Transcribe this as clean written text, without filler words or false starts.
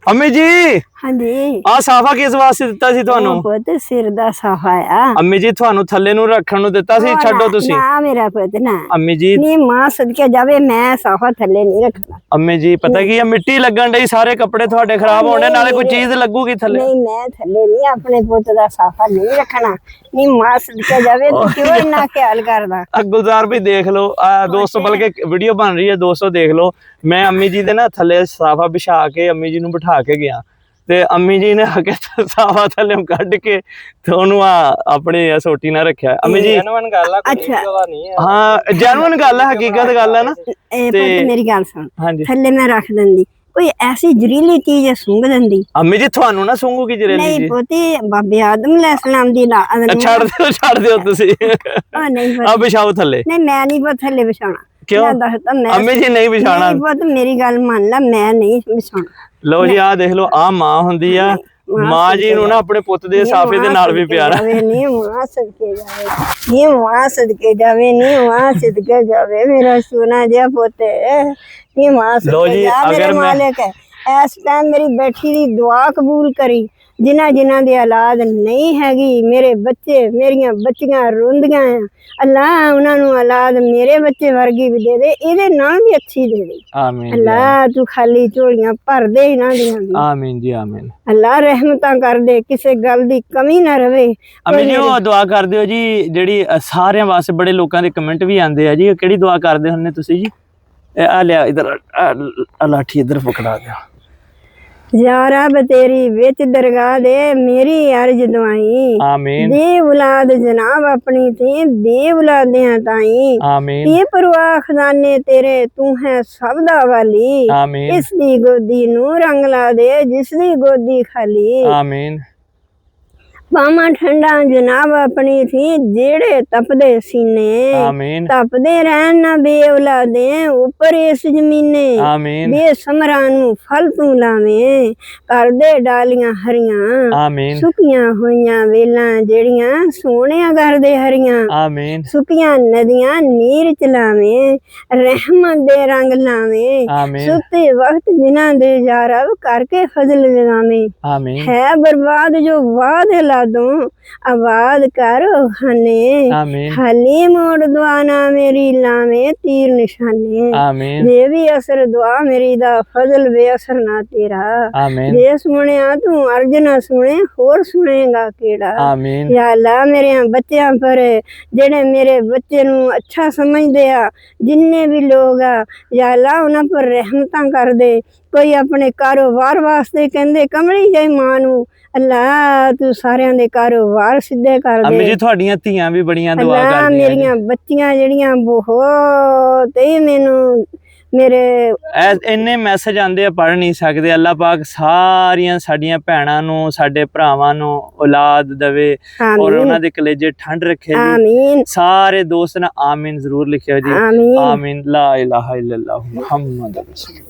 अम्मी जी हाँ जी आ साफा किस वास्ते दिता सी ਤੁਹਾਨੂੰ ਪੁੱਤ ਸਿਰ ਦਾ ਸਾਫਾ ਆ ਅੰਮੀ ਜੀ ਤੁਹਾਨੂੰ ਥੱਲੇ ਨੂੰ ਰੱਖਣ ਨੂੰ ਦਿੱਤਾ ਸੀ ਛੱਡੋ ਤੁਸੀਂ ਨਾ ਮੇਰਾ ਪੁੱਤ ਨਾ ਅੰਮੀ ਜੀ ਨੀ ਮਾਂ ਸਦਕੇ ਜਾਵੇ ਮੈਂ ਸਾਫਾ ਥੱਲੇ ਨਹੀਂ ਰੱਖਣਾ ਅੰਮੀ ਜੀ ਪਤਾ ਕੀ ਆ ਮਿੱਟੀ ਲੱਗਣ ਡਈ ਸਾਰੇ ਕੱਪੜੇ ਤੁਹਾਡੇ ਖਰਾਬ ਹੋਣੇ ਨਾਲੇ ਕੋਈ ਚੀਜ਼ ਲੱਗੂਗੀ ਥੱਲੇ ਨਹੀਂ ਮੈਂ ਥੱਲੇ ਨਹੀਂ ਆਪਣੇ ਪੁੱਤ ਦਾ ਸਾਫਾ ਨਹੀਂ ਰੱਖਣਾ ਨੀ ਮਾਂ ਸਦਕੇ ਜਾਵੇ ਤੂੰ ਕਿਉਂ ਇੰਨਾ ਖਿਆਲ ਕਰਦਾ ਗੁਲਜ਼ਾਰ ਵੀ ਦੇਖ ਲਓ ਦੋਸਤੋ ਬਲਕਿ ਵੀਡੀਓ ਬਣ ਰਹੀ ਹੈ ਦੋਸਤੋ ਦੇਖ ਲਓ ਮੈਂ ਅੰਮੀ ਜੀ ਦੇ ਨਾ ਥੱਲੇ ਸਾਫਾ ਵਿਛਾ ਕੇ ਅੰਮੀ ਜੀ ਨੂੰ ਬਿਠਾ ਕੇ ਗਿਆ ਤੇ ਅੰਮੀ ਜੀ ਨੇ ਆ ਕੇ ਸਾਫਾ ਥੱਲੇ ਕੱਢ ਕੇ ਤੇ ਉਹਨੂੰ ਆਪਣੀ ਸੋਟੀ ਨਾਲ ਰੱਖਿਆ ਅੰਮੀ ਜੀ ਜੈਨੂਇਨ ਗੱਲ ਆ ਕੋਈ ਜਗ੍ਹਾ ਨਹੀਂ ਹੈ ਹਾਂ ਜੈਨੂਇਨ ਗੱਲ ਹੈ ਹਕੀਕਤ ਗੱਲ ਹੈ ਨਾ ਇਹ ਪੁੱਤ ਮੇਰੀ ਗੱਲ ਸੁਣ ਹਾਂਜੀ ਥੱਲੇ ਮੈਂ ਰੱਖ ਦਿੰਦੀ ਕੋਈ ਐਸੀ ਜ਼ਰੀਲੀ ਚੀਜ਼ ਸੁੰਘ ਦਿੰਦੀ ਅੰਮੀ ਜੀ ਤੁਹਾਨੂੰ ਨਾ ਸੁੰਘੂਗੀ ਜ਼ਰੀਲੀ ਜੀ ਨਹੀਂ ਪੋਤੀ ਬਾਬੇ ਆਦਮ ਅਲੈਹਿਸਲਾਮ ਦੀ ਛੱਡ ਦਿਓ ਤੁਸੀਂ ਨਹੀਂ ਆ ਵਿਛਾਓ ਥੱਲੇ ਨਹੀਂ ਮੈਂ ਨਹੀਂ ਪੁੱਤ ਥੱਲੇ ਵਿਛਾਉਣਾ ਕਿਉਂ ਅੰਮੀ ਜੀ ਨਹੀਂ ਵਿਛਾਣਾ ਪੁੱਤ ਮੇਰੀ ਗੱਲ ਮੰਨ ਲੈ ਮੈਂ ਨਹੀਂ ਵਿਛਾਉਣਾ ਲਓ ਜੀ ਆ ਦੇਖ ਲਓ ਆ ਮਾਂ ਹੁੰਦੀ ਆ ਮਾਂ ਜੀ ਨੂੰ ਨਾ ਆਪਣੇ ਪੁੱਤ ਦੇ ਸਾਫੇ ਦੇ ਨਾਲ ਵੀ ਪਿਆਰ ਆ ਨਹੀਂ ਮਾਂ ਸਦਕੇ ਜਾਵੇ ਨਹੀਂ ਮਾਂ ਸਦਕੇ ਜਾਵੇ ਨਹੀਂ ਮਾਂ ਸਦਕੇ ਜਾਵੇ ਮੇਰਾ ਸੋਨਾ ਜਿਹਾ ਪੁੱਤ ਨਹੀਂ ਮਾਂ ਸਦਕੇ ਜਾ ਮੇਰੇ ਮਾਲਿਕ ਇਸ ਟਾਈਮ ਮੇਰੀ ਬੈਠੀ ਦੀ ਦੁਆ ਕਬੂਲ ਕਰੀ ਜਿਨ੍ਹਾਂ ਦੀ औलाद नहीं हैगी मेरे बच्चे मेरिया बच्चियां रोंदियां अल्लाह उन्होंने औलाद मेरे बच्चे वर्गी भी दे दे इहदे नाल भी अच्छी दे दे आमीन अल्लाह तू खाली झोलियां भर दे इन्हां दियां भी आमीन जी आमीन अल्लाह रहमतां कर दे किसी गल दी कमी ना रवे अम्मी जी ਉਹ ਦੁਆ ਕਰਦੇ ਹੋ ਜੀ ਜਿਹੜੀ ਸਾਰਿਆਂ ਵਾਸਤੇ ਬੜੇ ਲੋਕਾਂ ਦੇ ਕਮੈਂਟ ਵੀ ਆਉਂਦੇ ਆ ਜੀ ਕਿਹੜੀ ਦੁਆ ਕਰਦੇ ਹੁੰਨੇ ਤੁਸੀਂ ਜੀ ਆ ਲਿਆ ਇਧਰ ਲਾਠੀ ਇਧਰ ਪਕੜਾ ਦਿਓ या रब तेरी विच दरगाह दे मेरी अर्ज दुआई आमीन दे औलाद जनाब अपनी थी बे औलादियां ताई आमीन ये परवाह खजाने तेरे तू है सब दा वाली आमीन इस दी गोदी नू रंग ला दे जिस दी गोदी खाली आमीन बामा ठंडा जनाब अपनी थी जेड़े तपदे सीने आमीन तपदे रहन ना बे औलादे ऊपर इस जमीने आमीन बे समरां नू फल तू लावे कर दे डालियां हरियां आमीन सुकियां होइयां वेलां जेड़ियां सोहणियां कर दे हरियां आमीन सुकियां नदियां नीर चलावे रहमत दे रंग लावे आमीन सुते वक्त जिन्हां दे यारब करके फजल जगावे आमीन है बर्बाद जो वाद दो आबाद कर खाने आमीन खाली मोड़ दुआना मेरी लावे तीर निशाने आमीन जे भी असर दुआ मेरी दा फजल बेअसर ना तेरा आमीन जे सुने तू अर्ज ना सुने होर सुनेगा केड़ा आमीन या अल्लाह मेरे बच्चों पर जेड़े मेरे बच्चे नू अच्छा समझदे आ जिन्ने भी लोग आ या अल्लाह उन्हां पर रहमतां कर दे कोई अपने कारोबार वास्ते कहंदे कमली जाई मां नू अल्लाह तू सारियां दे कारोबार सिद्धे कर दे अम्मी जी ਤੁਹਾਡੀਆਂ ਧੀਆਂ ਵੀ ਬੜੀਆਂ ਦੁਆ अल्लाह ਕਰਦੀਆਂ मेरियां बच्चियां जेड़ियां बहुत ही मैनू मेरे ਇੰਨੇ ਮੈਸੇਜ ਆਂਦੇ ਆ ਪੜ੍ਹ ਨਹੀਂ ਸਕਦੇ ਅੱਲਾਹ ਪਾਕ ਸਾਰੀਆਂ ਸਾਡੀਆਂ ਭੈਣਾਂ ਨੂੰ ਸਾਡੇ ਭਰਾਵਾਂ ਨੂੰ ਔਲਾਦ ਦੇਵੇ ਔਰ ਉਹਨਾਂ ਦੇ ਕਲੇਜੇ ਠੰਡ ਰੱਖੇ ਜੀ आमीन ਸਾਰੇ ਦੋਸਤ ਨਾ ਆਮੀਨ ਜ਼ਰੂਰ ਲਿਖਿਓ ਜੀ आमीन ਆਮੀਨ ਲਾ ਇਲਾਹਾ ਇल्लल्लाह ਮੁਹੰਮਦ ਰਸੂਲ